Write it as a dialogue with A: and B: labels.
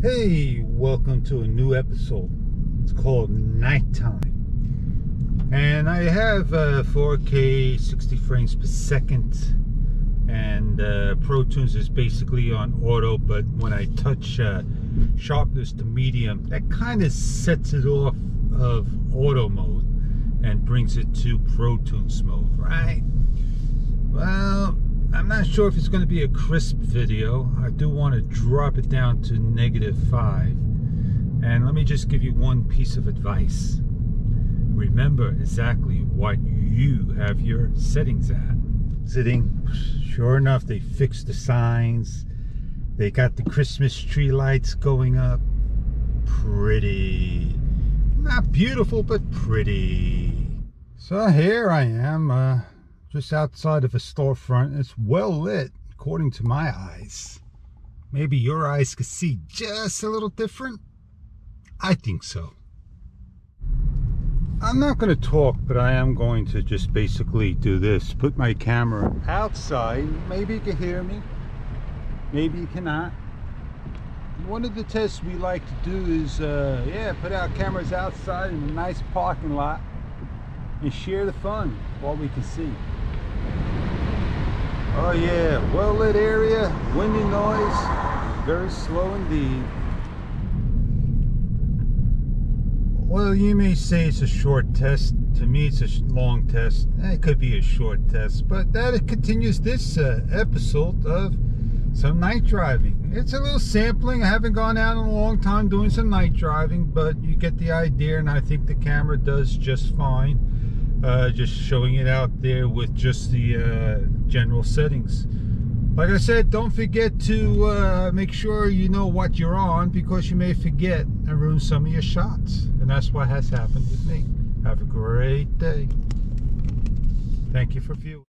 A: Hey, welcome to a new episode. It's called Nighttime. And I have 4K 60 frames per second. And Pro Tunes is basically on auto, but when I touch sharpness to medium, that kind of sets it off of auto mode and brings it to Pro Tunes mode, right? Well, I'm not sure if it's going to be a crisp video. I do want to drop it down to -5. And let me just give you one piece of advice. Remember exactly what you have your settings at. Sure enough, they fixed the signs. They got the Christmas tree lights going up. Pretty. Not beautiful, but pretty. So here I am, just outside of a storefront. It's well lit, according to my eyes. Maybe your eyes could see just a little different. I think so. I'm not going to talk, but I am going to just basically do this. Put my camera outside. Maybe you can hear me. Maybe you cannot. One of the tests we like to do is, put our cameras outside in a nice parking lot and share the fun, what we can see. Oh yeah, well-lit area, windy noise, very slow indeed. Well, you may say it's a short test. To me, it's a long test. It could be a short test, but that continues this episode of some night driving. It's a little sampling. I haven't gone out in a long time doing some night driving, but you get the idea, and I think the camera does just fine. Just showing it out there with just the general settings. Like I said, don't forget to make sure you know what you're on, because you may forget and ruin some of your shots. And that's what has happened with me. Have a great day. Thank you for viewing.